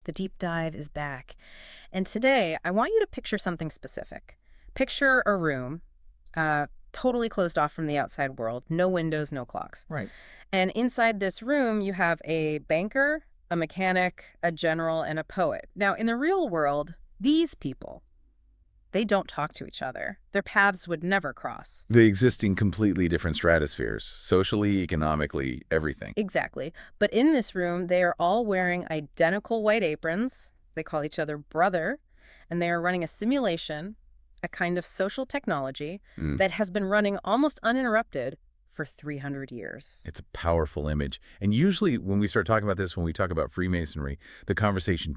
The deep dive is back. And today, I want you to picture something specific. Picture a room, totally closed off from the outside world, no windows, no clocks. Right. And inside this room, you have a banker, a mechanic, a general, and a poet. Now, in the real world, these people, they don't talk to each other. Their paths would never cross. They exist in completely different stratospheres, socially, economically, everything. Exactly. But in this room, they are all wearing identical white aprons. They call each other brother, and they are running a simulation, a kind of social technology that has been running almost uninterrupted for 300 years. It's a powerful image. And usually when we start talking about this, when we talk about Freemasonry, the conversation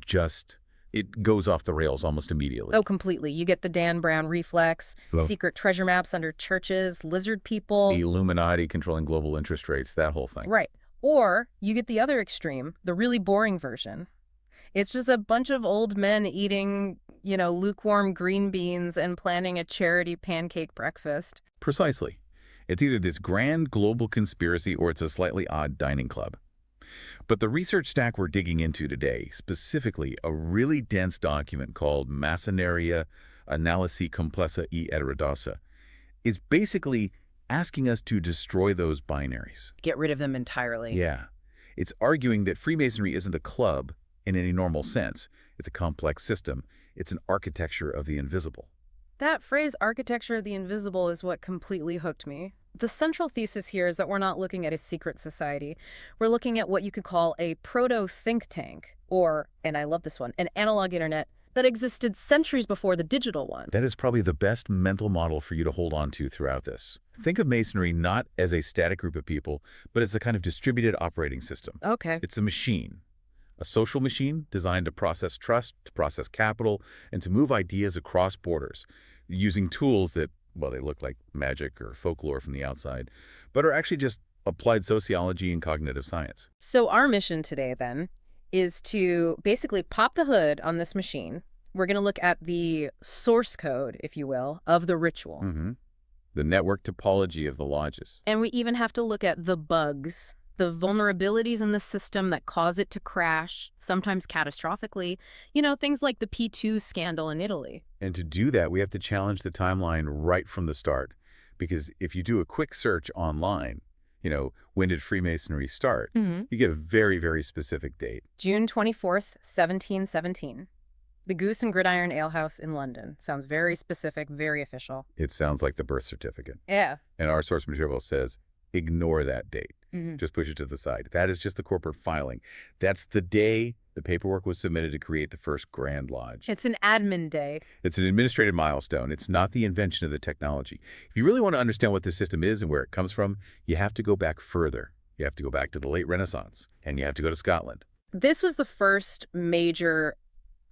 it goes off the rails almost immediately. Oh, completely. You get the Dan Brown reflex, Hello? secret treasure maps under churches, lizard people. The Illuminati controlling global interest rates, that whole thing. Right. Or you get the other extreme, the really boring version. It's just a bunch of old men eating, lukewarm green beans and planning a charity pancake breakfast. Precisely. It's either this grand global conspiracy or it's a slightly odd dining club. But the research stack we're digging into today, specifically a really dense document called Masoneria Analisi Complessa e Heterodoxa, is basically asking us to destroy those binaries. Get rid of them entirely. Yeah. It's arguing that Freemasonry isn't a club in any normal sense. It's a complex system. It's an architecture of the invisible. That phrase, architecture of the invisible, is what completely hooked me. The central thesis here is that we're not looking at a secret society. We're looking at what you could call a proto-think tank, or, and I love this one, an analog internet that existed centuries before the digital one. That is probably the best mental model for you to hold on to throughout this. Think of Masonry not as a static group of people, but as a kind of distributed operating system. Okay. It's a machine, a social machine designed to process trust, to process capital, and to move ideas across borders, using tools that, well, they look like magic or folklore from the outside, but are actually just applied sociology and cognitive science. So our mission today, then, is to basically pop the hood on this machine. We're going to look at the source code, if you will, of the ritual. The network topology of the lodges. And we even have to look at the bugs, the vulnerabilities in the system that cause it to crash, sometimes catastrophically. Things like the P2 scandal in Italy. And to do that, we have to challenge the timeline right from the start. Because if you do a quick search online, when did Freemasonry start, you get a very, very specific date. June 24th, 1717. The Goose and Gridiron Alehouse in London. Sounds very specific, very official. It sounds like the birth certificate. Yeah. And our source material says, ignore that date. Just push it to the side. That is just the corporate filing. That's the day the paperwork was submitted to create the first Grand Lodge. It's an admin day. It's an administrative milestone. It's not the invention of the technology. If you really want to understand what this system is and where it comes from, you have to go back further. You have to go back to the late Renaissance, and you have to go to Scotland. This was the first major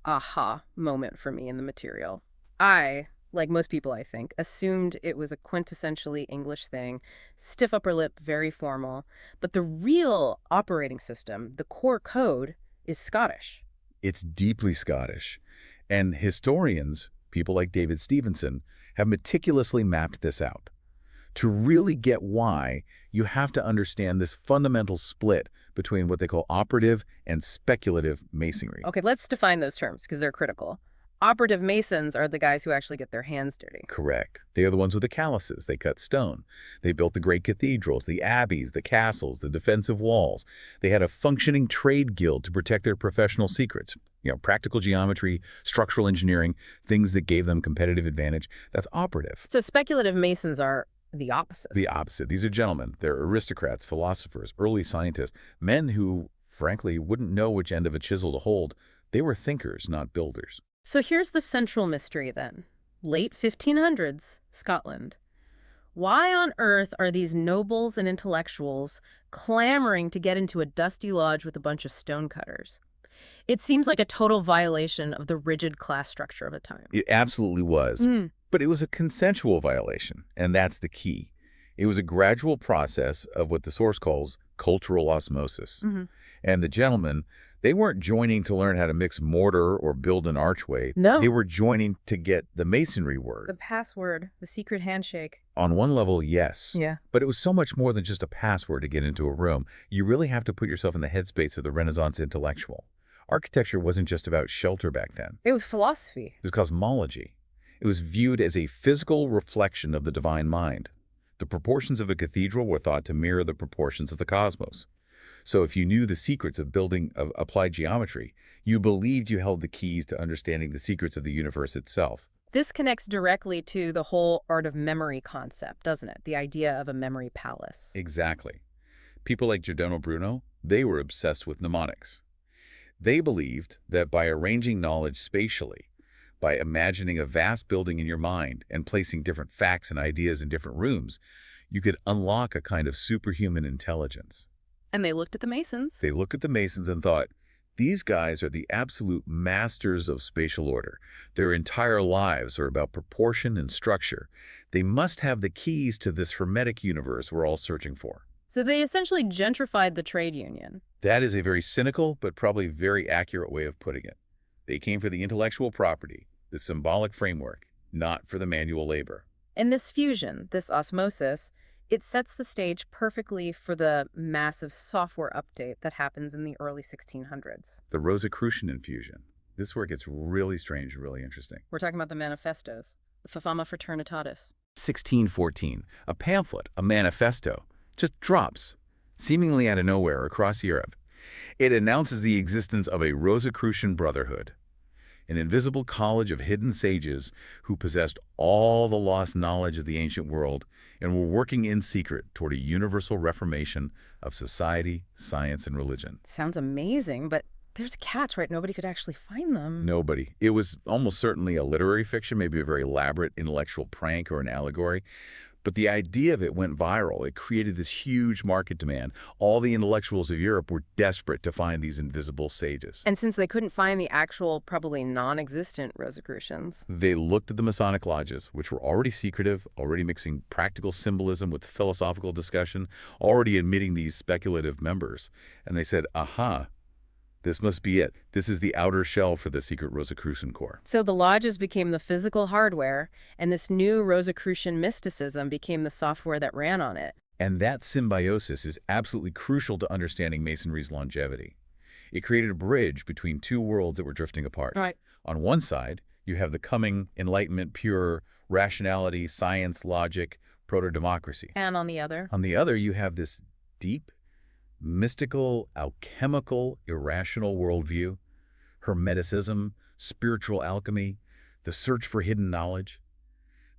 aha moment for me in the material. I, like most people I think, assumed it was a quintessentially English thing, stiff upper lip, very formal. But the real operating system, the core code, is Scottish. It's deeply Scottish. And historians, people like David Stevenson, have meticulously mapped this out. To really get why, you have to understand this fundamental split between what they call operative and speculative masonry. Okay, let's define those terms because they're critical. Operative Masons are the guys who actually get their hands dirty. Correct. They are the ones with the calluses. They cut stone. They built the great cathedrals, the abbeys, the castles, the defensive walls. They had a functioning trade guild to protect their professional secrets. Practical geometry, structural engineering, things that gave them competitive advantage. That's operative. So speculative Masons are the opposite. The opposite. These are gentlemen. They're aristocrats, philosophers, early scientists, men who, frankly, wouldn't know which end of a chisel to hold. They were thinkers, not builders. So here's the central mystery then. Late 1500s, Scotland. Why on earth are these nobles and intellectuals clamoring to get into a dusty lodge with a bunch of stonecutters? It seems like a total violation of the rigid class structure of the time. It absolutely was. But it was a consensual violation, and that's the key. It was a gradual process of what the source calls cultural osmosis. And the gentlemen, they weren't joining to learn how to mix mortar or build an archway. No. They were joining to get the masonry word. The password, the secret handshake. On one level, yes. Yeah. But it was so much more than just a password to get into a room. You really have to put yourself in the headspace of the Renaissance intellectual. Architecture wasn't just about shelter back then. It was philosophy. It was cosmology. It was viewed as a physical reflection of the divine mind. The proportions of a cathedral were thought to mirror the proportions of the cosmos. So if you knew the secrets of building of applied geometry, you believed you held the keys to understanding the secrets of the universe itself. This connects directly to the whole art of memory concept, doesn't it? The idea of a memory palace. Exactly. People like Giordano Bruno, they were obsessed with mnemonics. They believed that by arranging knowledge spatially, by imagining a vast building in your mind and placing different facts and ideas in different rooms, you could unlock a kind of superhuman intelligence. And they looked at the Masons. They looked at the Masons and thought, these guys are the absolute masters of spatial order. Their entire lives are about proportion and structure. They must have the keys to this hermetic universe we're all searching for. So they essentially gentrified the trade union. That is a very cynical but probably very accurate way of putting it. They came for the intellectual property, the symbolic framework, not for the manual labor. And this fusion, this osmosis, it sets the stage perfectly for the massive software update that happens in the early 1600s. The Rosicrucian infusion. This is where it gets really strange and really interesting. We're talking about the manifestos, the Fama Fraternitatis. 1614, a pamphlet, a manifesto, just drops, seemingly out of nowhere across Europe. It announces the existence of a Rosicrucian brotherhood, an invisible college of hidden sages who possessed all the lost knowledge of the ancient world and were working in secret toward a universal reformation of society, science, and religion. Sounds amazing, but there's a catch, right? Nobody could actually find them. Nobody. It was almost certainly a literary fiction, maybe a very elaborate intellectual prank or an allegory. But the idea of it went viral. It created this huge market demand. All the intellectuals of Europe were desperate to find these invisible sages. And since they couldn't find the actual, probably non-existent Rosicrucians, They looked at the Masonic lodges, which were already secretive, already mixing practical symbolism with philosophical discussion, already admitting these speculative members. And they said, aha, this must be it. This is the outer shell for the secret Rosicrucian Corps. so the lodges became the physical hardware, and this new Rosicrucian mysticism became the software that ran on it. And that symbiosis is absolutely crucial to understanding Masonry's longevity. It created a bridge between two worlds that were drifting apart. Right. On one side, you have the coming Enlightenment, pure rationality, science, logic, proto-democracy. And on the other? On the other, you have this deep, mystical, alchemical, irrational worldview, hermeticism, spiritual alchemy, the search for hidden knowledge.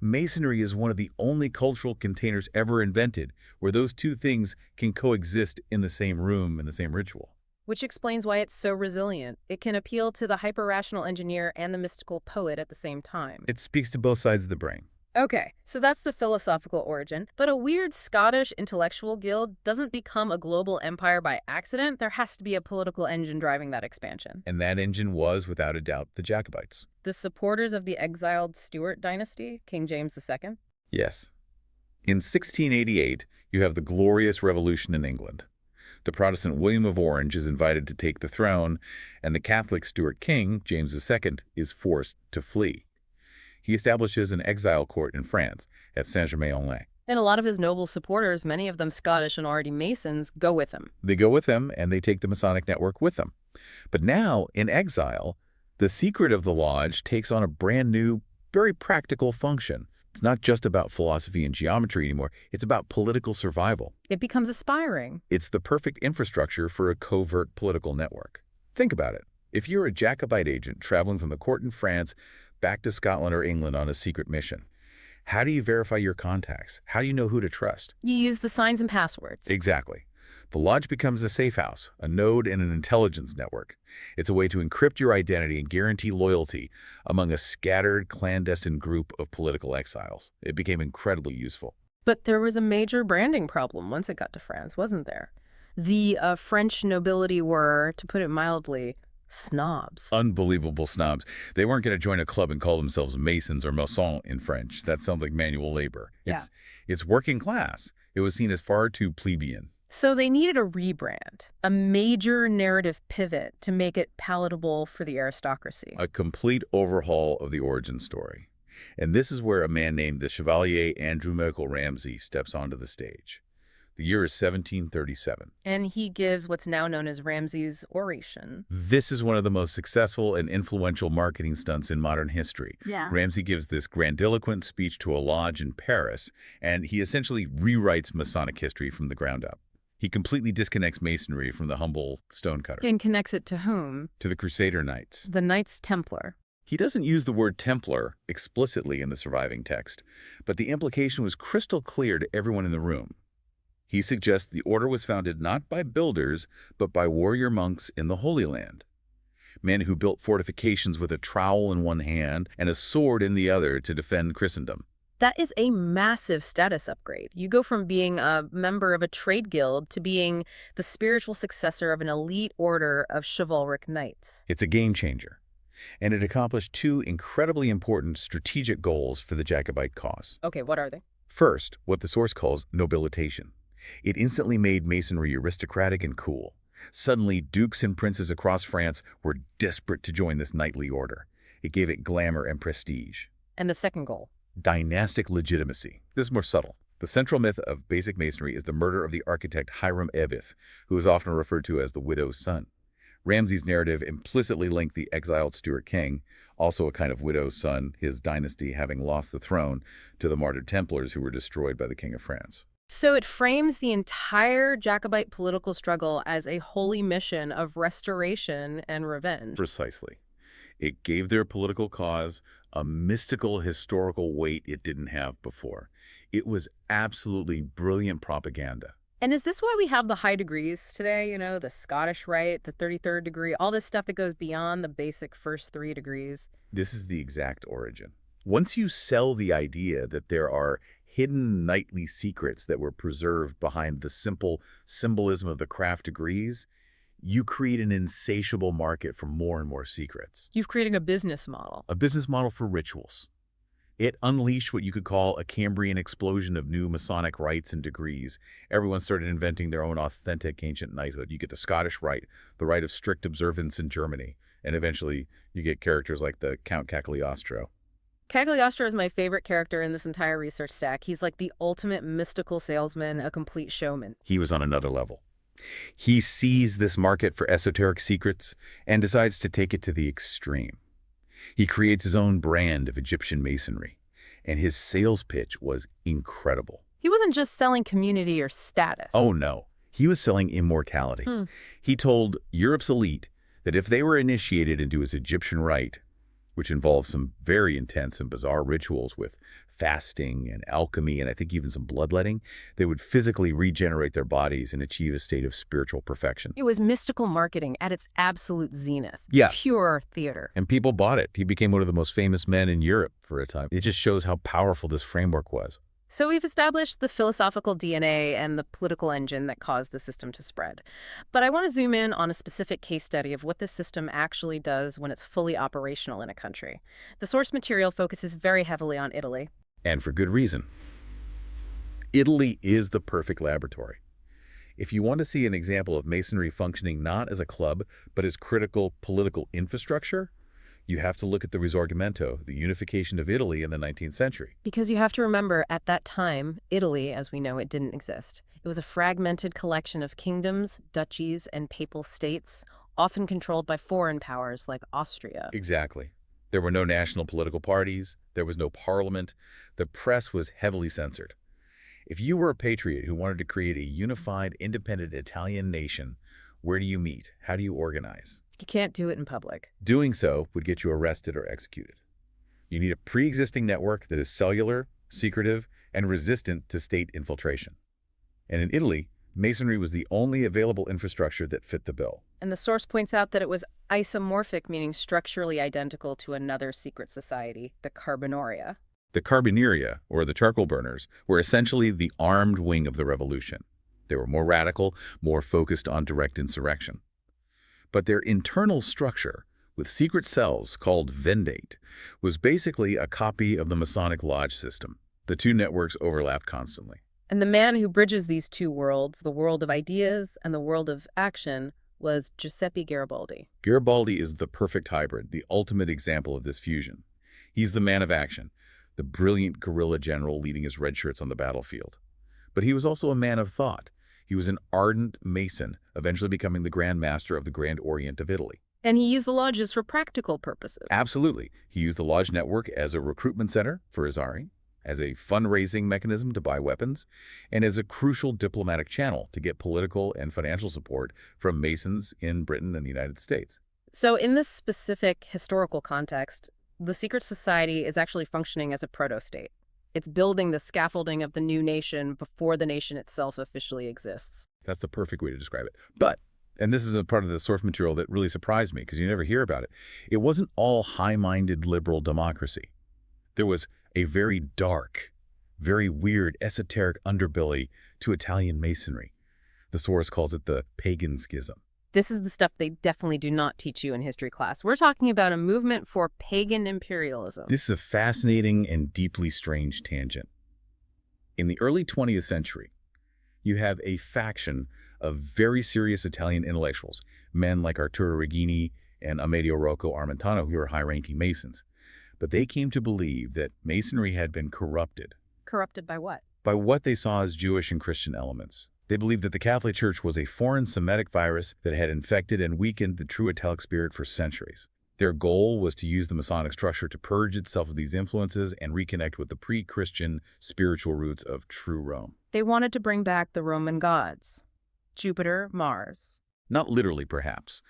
Masonry is one of the only cultural containers ever invented where those two things can coexist in the same room in the same ritual. Which explains why it's so resilient. It can appeal to the hyper-rational engineer and the mystical poet at the same time. It speaks to both sides of the brain. Okay, so that's the philosophical origin. But a weird Scottish intellectual guild doesn't become a global empire by accident. There has to be a political engine driving that expansion. And that engine was, without a doubt, the Jacobites. The supporters of the exiled Stuart Dynasty, King James II? Yes. In 1688, you have the glorious revolution in England. The Protestant William of Orange is invited to take the throne, and the Catholic Stuart king, James II, is forced to flee. He establishes an exile court in France at Saint-Germain-en-Laye. And a lot of his noble supporters, many of them Scottish and already Masons, go with him. They go with him, and they take the Masonic network with them. But now, in exile, the secret of the lodge takes on a brand new, very practical function. It's not just about philosophy and geometry anymore. It's about political survival. It becomes aspiring. It's the perfect infrastructure for a covert political network. Think about it. If you're a Jacobite agent traveling from the court in France back to Scotland or England on a secret mission, how do you verify your contacts? How do you know who to trust? You use the signs and passwords. Exactly. The lodge becomes a safe house, a node in an intelligence network. It's a way to encrypt your identity and guarantee loyalty among a scattered, clandestine group of political exiles. It became incredibly useful. But there was a major branding problem once it got to France, wasn't there? The French nobility were, to put it mildly, snobs. Unbelievable snobs. They weren't going to join a club and call themselves Masons or Maçons in French. That sounds like manual labor. It's working class. It was seen as far too plebeian. So they needed a rebrand, a major narrative pivot to make it palatable for the aristocracy. A complete overhaul of the origin story. And this is where a man named the Chevalier Andrew Michael Ramsay steps onto the stage. The year is 1737. And he gives what's now known as Ramsay's oration. This is one of the most successful and influential marketing stunts in modern history. Yeah. Ramsay gives this grandiloquent speech to a lodge in Paris, and he essentially rewrites Masonic history from the ground up. He completely disconnects Masonry from the humble stonecutter. And connects it to whom? To the Crusader Knights. The Knights Templar. He doesn't use the word Templar explicitly in the surviving text, but the implication was crystal clear to everyone in the room. He suggests the order was founded not by builders, but by warrior monks in the Holy Land. Men who built fortifications with a trowel in one hand and a sword in the other to defend Christendom. That is a massive status upgrade. You go from being a member of a trade guild to being the spiritual successor of an elite order of chivalric knights. It's a game changer, and it accomplished two incredibly important strategic goals for the Jacobite cause. Okay, what are they? First, what the source calls nobilitation. It instantly made Masonry aristocratic and cool. Suddenly, dukes and princes across France were desperate to join this knightly order. It gave it glamour and prestige. And the second goal? Dynastic legitimacy. This is more subtle. The central myth of basic Masonry is the murder of the architect Hiram Ebith, who is often referred to as the widow's son. Ramsay's narrative implicitly linked the exiled Stuart king, also a kind of widow's son, his dynasty having lost the throne, to the martyred Templars who were destroyed by the King of France. So it frames the entire Jacobite political struggle as a holy mission of restoration and revenge. Precisely. It gave their political cause a mystical historical weight it didn't have before. It was absolutely brilliant propaganda. And is this why we have the high degrees today, you know, the Scottish Rite, the 33rd degree, all this stuff that goes beyond the basic first 3 degrees? This is the exact origin. Once you sell the idea that there are hidden knightly secrets that were preserved behind the simple symbolism of the craft degrees, you create an insatiable market for more and more secrets. You've created a business model. A business model for rituals. It unleashed what you could call a Cambrian explosion of new Masonic rites and degrees. Everyone started inventing their own authentic ancient knighthood. You get the Scottish Rite, the rite of strict observance in Germany, and eventually you get characters like the Count Cagliostro. Cagliostro is my favorite character in this entire research stack. He's like the ultimate mystical salesman, a complete showman. He was on another level. He sees this market for esoteric secrets and decides to take it to the extreme. He creates his own brand of Egyptian masonry, and his sales pitch was incredible. He wasn't just selling community or status. Oh no, he was selling immortality. He told Europe's elite that if they were initiated into his Egyptian rite, which involves some very intense and bizarre rituals with fasting and alchemy and I think even some bloodletting, they would physically regenerate their bodies and achieve a state of spiritual perfection. It was mystical marketing at its absolute zenith. Yeah. Pure theater. And people bought it. He became one of the most famous men in Europe for a time. It just shows how powerful this framework was. So we've established the philosophical DNA and the political engine that caused the system to spread. But I want to zoom in on a specific case study of what this system actually does when it's fully operational in a country. The source material focuses very heavily on Italy. And for good reason. Italy is the perfect laboratory. If you want to see an example of Masonry functioning not as a club, but as critical political infrastructure, you have to look at the Risorgimento, the unification of Italy in the 19th century. Because you have to remember, at that time, Italy, as we know it, didn't exist. It was a fragmented collection of kingdoms, duchies, and papal states, often controlled by foreign powers like Austria. Exactly. There were no national political parties. There was no parliament. The press was heavily censored. If you were a patriot who wanted to create a unified, independent Italian nation, where do you meet? How do you organize? You can't do it in public. Doing so would get you arrested or executed. You need a pre-existing network that is cellular, secretive, and resistant to state infiltration. And in Italy, Masonry was the only available infrastructure that fit the bill. And the source points out that it was isomorphic, meaning structurally identical to another secret society, the Carbonaria. The Carbonaria, or the charcoal burners, were essentially the armed wing of the revolution. They were more radical, more focused on direct insurrection. But their internal structure, with secret cells called vendate, was basically a copy of the Masonic lodge system. The two networks overlapped constantly. And the man who bridges these two worlds, the world of ideas and the world of action, was Giuseppe Garibaldi. Garibaldi is the perfect hybrid, the ultimate example of this fusion. He's the man of action, the brilliant guerrilla general leading his red shirts on the battlefield. But he was also a man of thought. He was an ardent Mason, eventually becoming the Grand Master of the Grand Orient of Italy. And he used the lodges for practical purposes. Absolutely. He used the lodge network as a recruitment center for his army, as a fundraising mechanism to buy weapons, and as a crucial diplomatic channel to get political and financial support from Masons in Britain and the United States. So in this specific historical context, the secret society is actually functioning as a proto-state. It's building the scaffolding of the new nation before the nation itself officially exists. That's the perfect way to describe it. But, and this is a part of the source material that really surprised me because you never hear about it, it wasn't all high-minded liberal democracy. There was a very dark, very weird, esoteric underbelly to Italian Masonry. The source calls it the pagan schism. This is the stuff they definitely do not teach you in history class. We're talking about a movement for pagan imperialism. This is a fascinating and deeply strange tangent. In the early 20th century, you have a faction of very serious Italian intellectuals, men like Arturo Regini and Amedeo Rocco Armentano, who are high-ranking Masons. But they came to believe that Masonry had been corrupted. Corrupted by what? By what they saw as Jewish and Christian elements. They believed that the Catholic Church was a foreign Semitic virus that had infected and weakened the true Italic spirit for centuries. Their goal was to use the Masonic structure to purge itself of these influences and reconnect with the pre-Christian spiritual roots of true Rome. They wanted to bring back the Roman gods. Jupiter, Mars. Not literally, perhaps,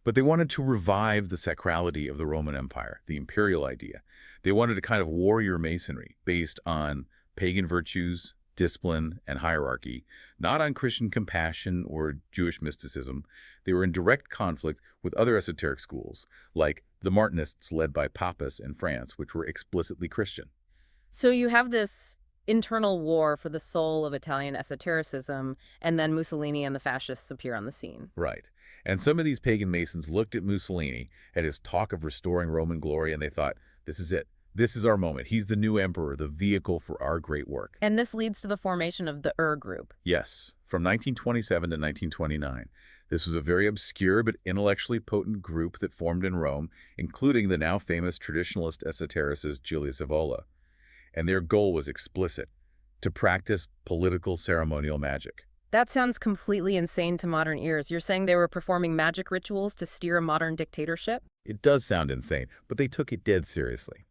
but they wanted to revive the sacrality of the Roman Empire, the imperial idea. They wanted a kind of warrior Masonry based on pagan virtues, discipline, and hierarchy, not on Christian compassion or Jewish mysticism. They were in direct conflict with other esoteric schools, like the Martinists led by Papists in France, which were explicitly Christian. So you have this internal war for the soul of Italian esotericism, and then Mussolini and the fascists appear on the scene. Right. And some of these pagan Masons looked at Mussolini, at his talk of restoring Roman glory, and they thought, this is it. This is our moment. He's the new emperor, the vehicle for our great work. And this leads to the formation of the Group. Yes, from 1927 to 1929. This was a very obscure but intellectually potent group that formed in Rome, including the now famous traditionalist esotericist Julius Evola. And their goal was explicit, to practice political ceremonial magic. That sounds completely insane to modern ears. You're saying they were performing magic rituals to steer a modern dictatorship? It does sound insane, but they took it dead seriously.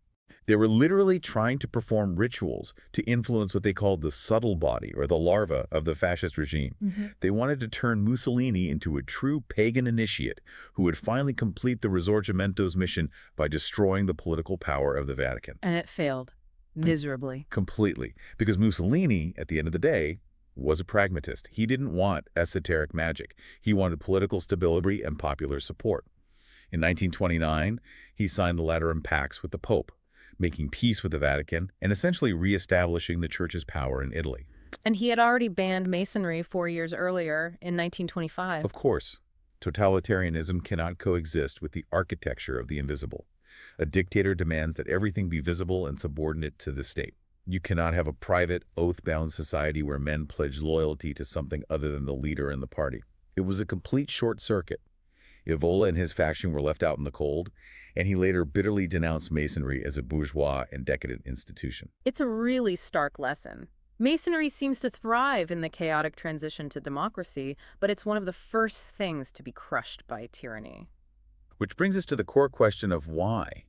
They were literally trying to perform rituals to influence what they called the subtle body, or the larva, of the fascist regime. They wanted to turn Mussolini into a true pagan initiate who would finally complete the Risorgimento's mission by destroying the political power of the Vatican. And it failed. Miserably. Completely. Because Mussolini, at the end of the day, was a pragmatist. He didn't want esoteric magic. He wanted political stability and popular support. In 1929, he signed the Lateran Pacts with the Pope, making peace with the Vatican and essentially reestablishing the Church's power in Italy. And he had already banned Masonry 4 years earlier in 1925. Of course, totalitarianism cannot coexist with the architecture of the invisible. A dictator demands that everything be visible and subordinate to the state. You cannot have a private, oath-bound society where men pledge loyalty to something other than the leader and the party. It was a complete short circuit. Evola and his faction were left out in the cold, and he later bitterly denounced Masonry as a bourgeois and decadent institution. It's a really stark lesson. Masonry seems to thrive in the chaotic transition to democracy, but it's one of the first things to be crushed by tyranny. Which brings us to the core question of why.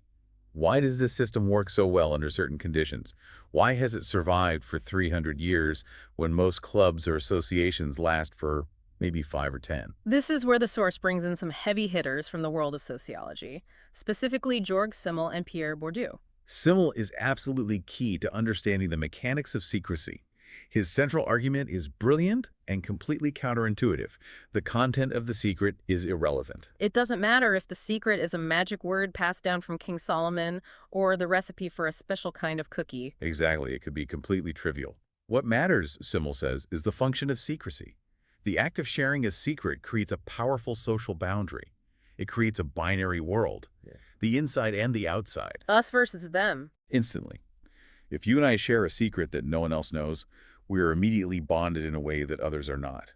Why does this system work so well under certain conditions? Why has it survived for 300 years when most clubs or associations last for maybe 5 or 10? This is where the source brings in some heavy hitters from the world of sociology, specifically Georg Simmel and Pierre Bourdieu. Simmel is absolutely key to understanding the mechanics of secrecy. His central argument is brilliant and completely counterintuitive. The content of the secret is irrelevant. It doesn't matter if the secret is a magic word passed down from King Solomon or the recipe for a special kind of cookie. Exactly, it could be completely trivial. What matters, Simmel says, is the function of secrecy. The act of sharing a secret creates a powerful social boundary. It creates a binary world, the inside and the outside. Us versus them. Instantly. If you and I share a secret that no one else knows, we are immediately bonded in a way that others are not.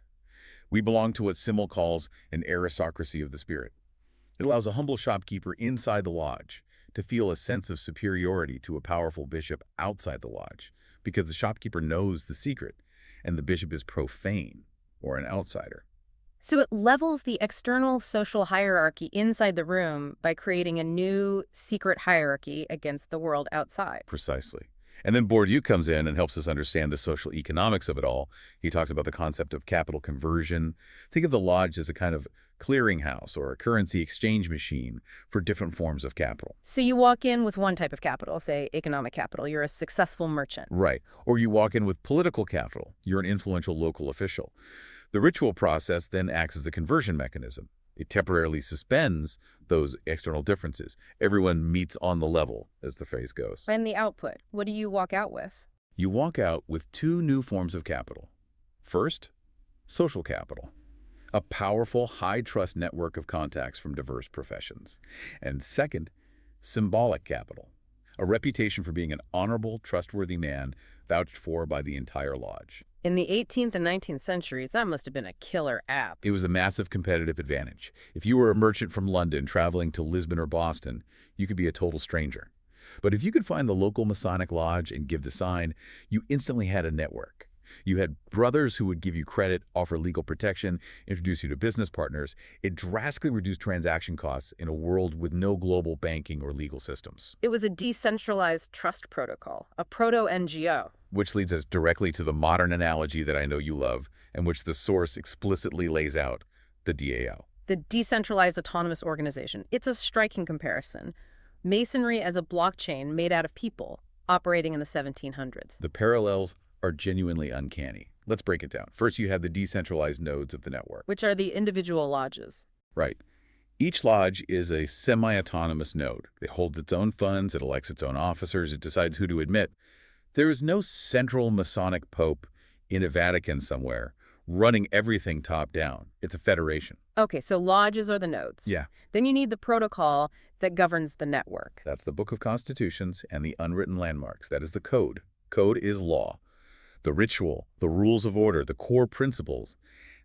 We belong to what Simmel calls an aristocracy of the spirit. It allows a humble shopkeeper inside the lodge to feel a sense of superiority to a powerful bishop outside the lodge, because the shopkeeper knows the secret, and the bishop is profane or an outsider. So it levels the external social hierarchy inside the room by creating a new secret hierarchy against the world outside. Precisely. And then Bourdieu comes in and helps us understand the social economics of it all. He talks about the concept of capital conversion. Think of the lodge as a kind of clearinghouse or a currency exchange machine for different forms of capital. So you walk in with one type of capital, say economic capital. You're a successful merchant. Right. Or you walk in with political capital. You're an influential local official. The ritual process then acts as a conversion mechanism. It temporarily suspends those external differences. Everyone meets on the level, as the phrase goes. And the output, what do you walk out with? You walk out with two new forms of capital. First, social capital, a powerful, high-trust network of contacts from diverse professions. And second, symbolic capital, a reputation for being an honorable, trustworthy man vouched for by the entire lodge. In the 18th and 19th centuries, that must have been a killer app. It was a massive competitive advantage. If you were a merchant from London traveling to Lisbon or Boston, you could be a total stranger. But if you could find the local Masonic lodge and give the sign, you instantly had a network. You had brothers who would give you credit, offer legal protection, introduce you to business partners. It drastically reduced transaction costs in a world with no global banking or legal systems. It was a decentralized trust protocol, a proto-NGO. Which leads us directly to the modern analogy that I know you love, and which the source explicitly lays out, the DAO. The Decentralized Autonomous Organization. It's a striking comparison. Masonry as a blockchain made out of people, operating in the 1700s. The parallels are genuinely uncanny. Let's break it down. First, you have the decentralized nodes of the network. Which are the individual lodges. Right. Each lodge is a semi-autonomous node. It holds its own funds, it elects its own officers, it decides who to admit. There is no central Masonic pope in a Vatican somewhere running everything top down. It's a federation. Okay, so lodges are the nodes. Yeah. Then you need the protocol that governs the network. That's the Book of Constitutions and the unwritten landmarks. That is the code. Code is law. The ritual, the rules of order, the core principles,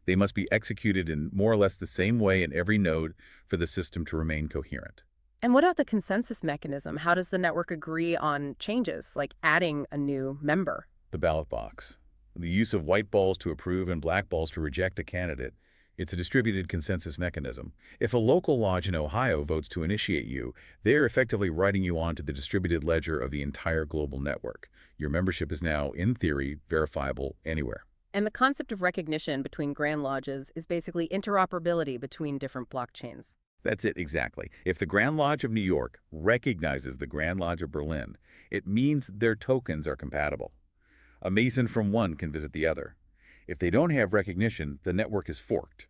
they must be executed in more or less the same way in every node for the system to remain coherent. And what about the consensus mechanism? How does the network agree on changes, like adding a new member? The ballot box. The use of white balls to approve and black balls to reject a candidate. It's a distributed consensus mechanism. If a local lodge in Ohio votes to initiate you, they are effectively writing you onto the distributed ledger of the entire global network. Your membership is now, in theory, verifiable anywhere. And the concept of recognition between Grand Lodges is basically interoperability between different blockchains. That's it exactly. If the Grand Lodge of New York recognizes the Grand Lodge of Berlin, it means their tokens are compatible. A Mason from one can visit the other. If they don't have recognition, the network is forked.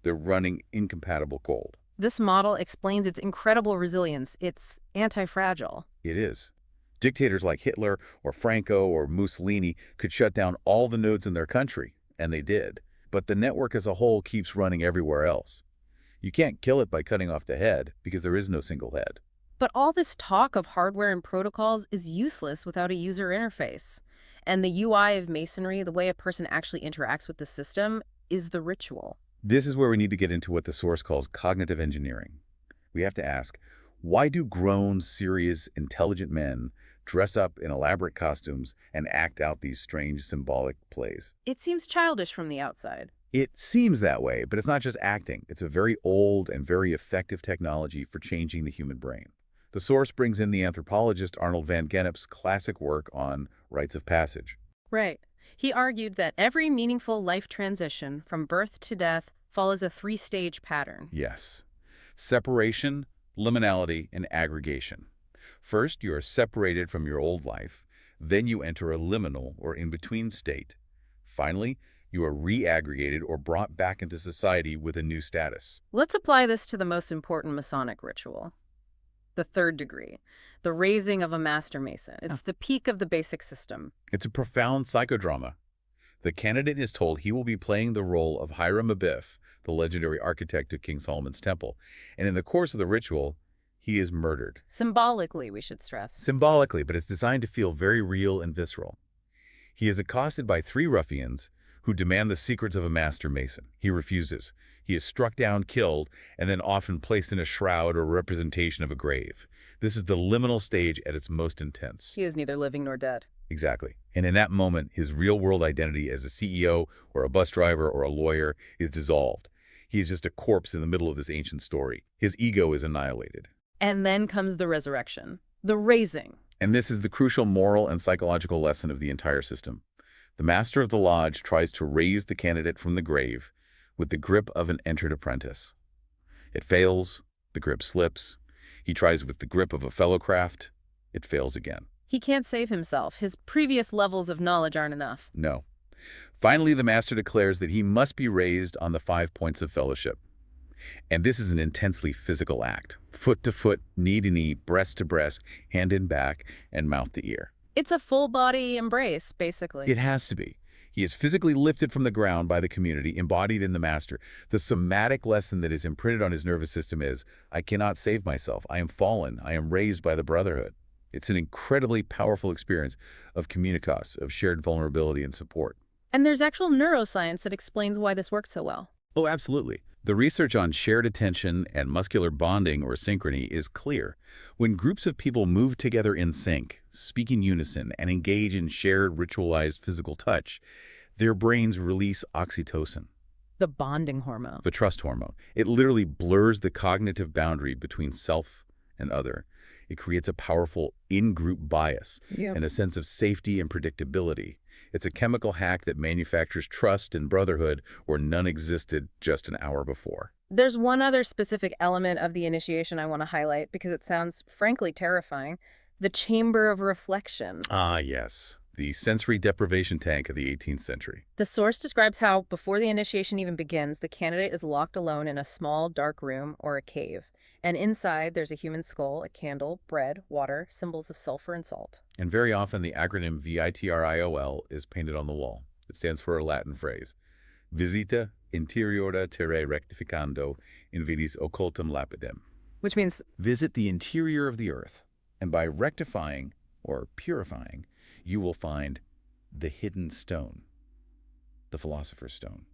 They're running incompatible code. This model explains its incredible resilience. It's anti-fragile. It is. Dictators like Hitler or Franco or Mussolini could shut down all the nodes in their country, and they did. But the network as a whole keeps running everywhere else. You can't kill it by cutting off the head, because there is no single head. But all this talk of hardware and protocols is useless without a user interface. And the UI of Masonry, the way a person actually interacts with the system, is the ritual. This is where we need to get into what the source calls cognitive engineering. We have to ask, why do grown, serious, intelligent men dress up in elaborate costumes and act out these strange symbolic plays? It seems childish from the outside. It seems that way, but it's not just acting. It's a very old and very effective technology for changing the human brain. The source brings in the anthropologist Arnold van Gennep's classic work on rites of passage. Right. He argued that every meaningful life transition from birth to death follows a three-stage pattern. Yes. Separation, liminality, and aggregation. First, you are separated from your old life. Then you enter a liminal or in-between state. Finally, you are re-aggregated or brought back into society with a new status. Let's apply this to the most important Masonic ritual. The third degree, the raising of a Master Mason. It's the peak of the basic system. It's a profound psychodrama. The candidate is told he will be playing the role of Hiram Abiff, the legendary architect of King Solomon's temple, and in the course of the ritual, he is murdered. Symbolically, we should stress. Symbolically, but it's designed to feel very real and visceral. He is accosted by three ruffians who demand the secrets of a Master Mason. He refuses. He is struck down, killed, and then often placed in a shroud or representation of a grave. This is the liminal stage at its most intense. He is neither living nor dead. Exactly. And in that moment, his real-world identity as a CEO or a bus driver or a lawyer is dissolved. He is just a corpse in the middle of this ancient story. His ego is annihilated. And then comes the resurrection, the raising. And this is the crucial moral and psychological lesson of the entire system. The master of the lodge tries to raise the candidate from the grave with the grip of an entered apprentice. It fails, the grip slips. He tries with the grip of a fellow craft. It fails again. He can't save himself. His previous levels of knowledge aren't enough. No. Finally, the master declares that he must be raised on the 5 points of fellowship. And this is an intensely physical act. Foot to foot, knee to knee, breast to breast, hand in back, and mouth to ear. It's a full-body embrace, basically. It has to be. He is physically lifted from the ground by the community, embodied in the master. The somatic lesson that is imprinted on his nervous system is, I cannot save myself. I am fallen. I am raised by the brotherhood. It's an incredibly powerful experience of communitas, of shared vulnerability and support. And there's actual neuroscience that explains why this works so well. Oh, absolutely. The research on shared attention and muscular bonding or synchrony is clear. When groups of people move together in sync, speak in unison, and engage in shared ritualized physical touch, their brains release oxytocin, The bonding hormone. the trust hormone. It literally blurs the cognitive boundary between self and other. It creates a powerful in-group bias and a sense of safety and predictability. It's a chemical hack that manufactures trust and brotherhood where none existed just an hour before. There's one other specific element of the initiation I want to highlight because it sounds frankly terrifying. The chamber of reflection. Ah, yes. The sensory deprivation tank of the 18th century. The source describes how, before the initiation even begins, the candidate is locked alone in a small, dark room or a cave. And inside, there's a human skull, a candle, bread, water, symbols of sulfur and salt. And very often the acronym VITRIOL is painted on the wall. It stands for a Latin phrase, Visita interiora terrae rectificando in vidis occultum lapidem. Which means, Visit the interior of the earth, and by rectifying or purifying, you will find the hidden stone, the philosopher's stone.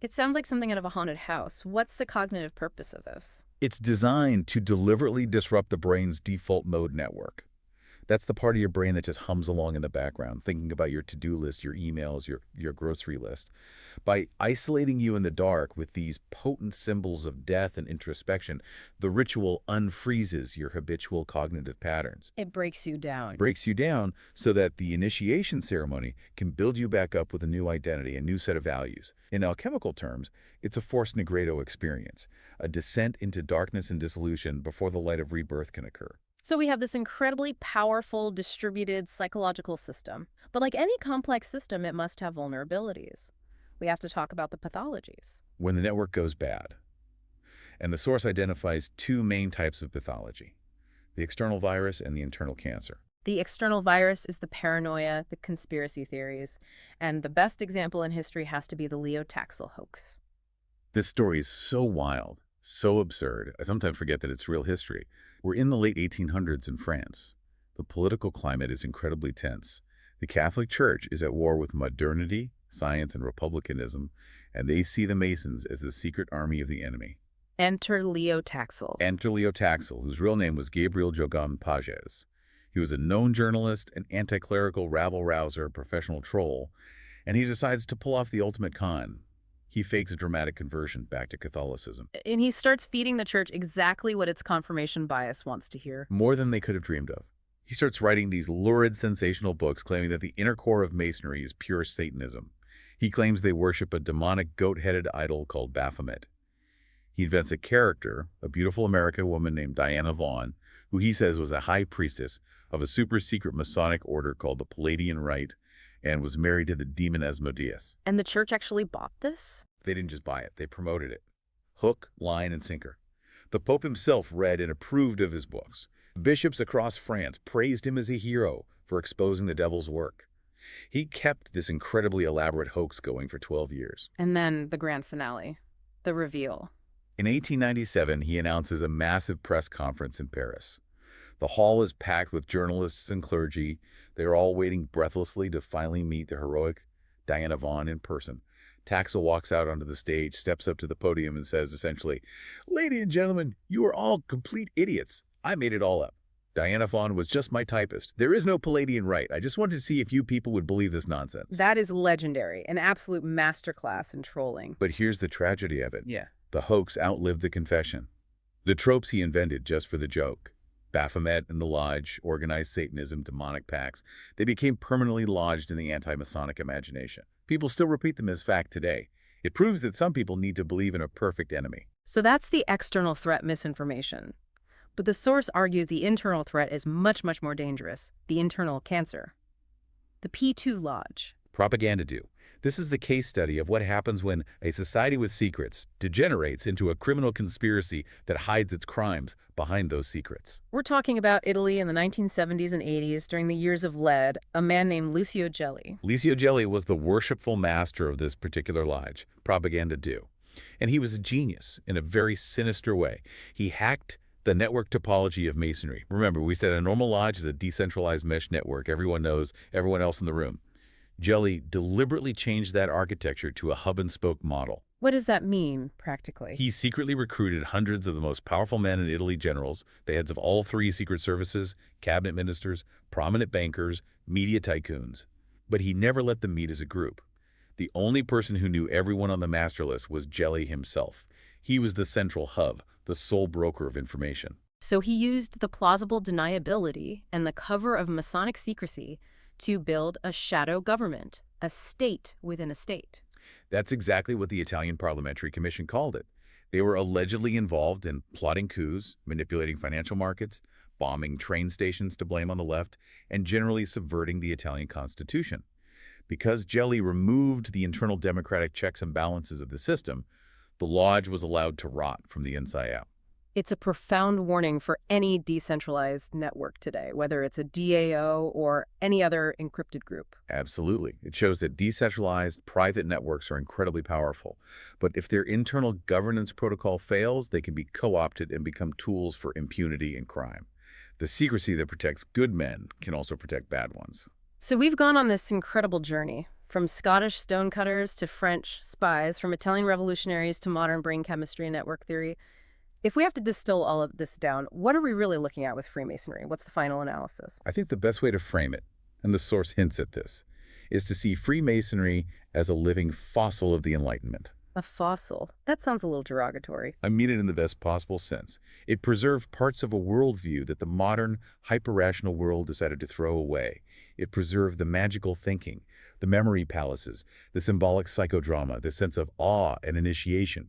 it sounds like something out of a haunted house. What's the cognitive purpose of this? It's designed to deliberately disrupt the brain's default mode network. That's the part of your brain that just hums along in the background, thinking about your to-do list, your emails, your grocery list. By isolating you in the dark with these potent symbols of death and introspection, the ritual unfreezes your habitual cognitive patterns. It breaks you down. Breaks you down so that the initiation ceremony can build you back up with a new identity, a new set of values. In alchemical terms, it's a force negredo experience, a descent into darkness and dissolution before the light of rebirth can occur. So we have this incredibly powerful, distributed psychological system. But like any complex system, it must have vulnerabilities. We have to talk about the pathologies. When the network goes bad, and the source identifies two main types of pathology, the external virus and the internal cancer. The external virus is the paranoia, the conspiracy theories, and the best example in history has to be the Leo Taxil hoax. This story is so wild, so absurd, I sometimes forget that it's real history. We're in the late 1800s in France. The political climate is incredibly tense. The Catholic Church is at war with modernity, science, and republicanism, and they see the Masons as the secret army of the enemy. Enter Leo Taxil. Enter Leo Taxil, whose real name was Gabriel Jogan Pages. He was a known journalist, an anti-clerical rabble-rouser, professional troll, and he decides to pull off the ultimate con. He fakes a dramatic conversion back to Catholicism. And he starts feeding the church exactly what its confirmation bias wants to hear. More than they could have dreamed of. He starts writing these lurid, sensational books claiming that the inner core of Masonry is pure Satanism. He claims they worship a demonic goat-headed idol called Baphomet. He invents a character, a beautiful American woman named Diana Vaughn, who he says was a high priestess of a super-secret Masonic order called the Palladian Rite, and was married to the demon Asmodeus. And the church actually bought this? They didn't just buy it, they promoted it. Hook, line, and sinker. The Pope himself read and approved of his books. Bishops across France praised him as a hero for exposing the devil's work. He kept this incredibly elaborate hoax going for 12 years. And then the grand finale, the reveal. In 1897, he announces a massive press conference in Paris. The hall is packed with journalists and clergy. They are all waiting breathlessly to finally meet the heroic Diana Vaughn in person. Taxil walks out onto the stage, steps up to the podium, and says essentially, "Ladies and gentlemen, you are all complete idiots. I made it all up." Diana Fawn was just my typist. There is no Palladian right. I just wanted to see if you people would believe this nonsense. That is legendary, an absolute masterclass in trolling. But here's the tragedy of it. Yeah. The hoax outlived the confession. The tropes he invented just for the joke. Baphomet and the Lodge, organized Satanism, demonic pacts, they became permanently lodged in the anti-Masonic imagination. People still repeat them as fact today. It proves that some people need to believe in a perfect enemy. So that's the external threat misinformation. But the source argues the internal threat is much, much more dangerous, the internal cancer. The P2 Lodge. Propaganda do. This is the case study of what happens when a society with secrets degenerates into a criminal conspiracy that hides its crimes behind those secrets. We're talking about Italy in the 1970s and 80s during the years of lead, a man named Lucio Gelli. Lucio Gelli was the worshipful master of this particular lodge, Propaganda do. And he was a genius in a very sinister way. He hacked the network topology of Masonry. Remember, we said a normal lodge is a decentralized mesh network. Everyone knows everyone else in the room. Gelli deliberately changed that architecture to a hub-and-spoke model. What does that mean, practically? He secretly recruited hundreds of the most powerful men in Italy generals, the heads of all three secret services, cabinet ministers, prominent bankers, media tycoons. But he never let them meet as a group. The only person who knew everyone on the master list was Gelli himself. He was the central hub, the sole broker of information. So he used the plausible deniability and the cover of Masonic secrecy to build a shadow government, a state within a state. That's exactly what the Italian Parliamentary Commission called it. They were allegedly involved in plotting coups, manipulating financial markets, bombing train stations to blame on the left, and generally subverting the Italian constitution. Because Gelli removed the internal democratic checks and balances of the system, the lodge was allowed to rot from the inside out. It's a profound warning for any decentralized network today, whether it's a DAO or any other encrypted group. Absolutely. It shows that decentralized private networks are incredibly powerful. But if their internal governance protocol fails, they can be co-opted and become tools for impunity and crime. The secrecy that protects good men can also protect bad ones. So we've gone on this incredible journey, from Scottish stonecutters to French spies, from Italian revolutionaries to modern brain chemistry and network theory. If we have to distill all of this down, what are we really looking at with Freemasonry? What's the final analysis? I think the best way to frame it, and the source hints at this, is to see Freemasonry as a living fossil of the Enlightenment. A fossil? That sounds a little derogatory. I mean it in the best possible sense. It preserved parts of a worldview that the modern, hyper-rational world decided to throw away. It preserved the magical thinking, the memory palaces, the symbolic psychodrama, the sense of awe and initiation.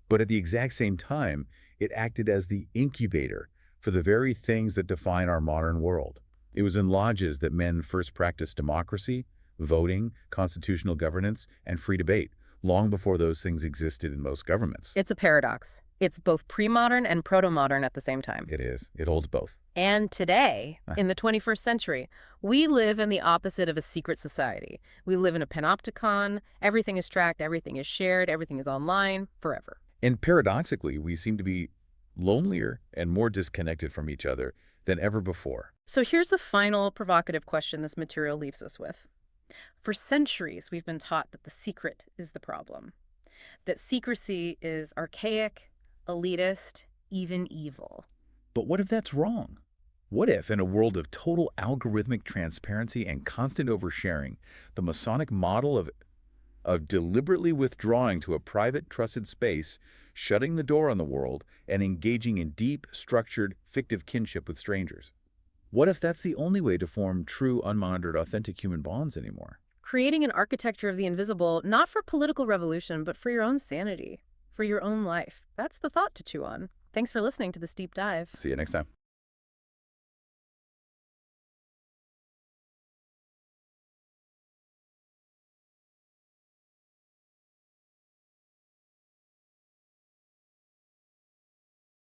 But at the exact same time, it acted as the incubator for the very things that define our modern world. It was in lodges that men first practiced democracy, voting, constitutional governance, and free debate, long before those things existed in most governments. It's a paradox. It's both pre-modern and proto-modern at the same time. It is. It holds both. And today, in the 21st century, we live in the opposite of a secret society. We live in a panopticon. Everything is tracked, everything is shared, everything is online, forever. And paradoxically, we seem to be lonelier and more disconnected from each other than ever before. So here's the final provocative question this material leaves us with. For centuries, we've been taught that the secret is the problem, that secrecy is archaic, elitist, even evil. But what if that's wrong? What if, in a world of total algorithmic transparency and constant oversharing, the Masonic model of deliberately withdrawing to a private, trusted space, shutting the door on the world, and engaging in deep, structured, fictive kinship with strangers? What if that's the only way to form true, unmonitored, authentic human bonds anymore? Creating an architecture of the invisible, not for political revolution, but for your own sanity, for your own life. That's the thought to chew on. Thanks for listening to this deep dive. See you next time.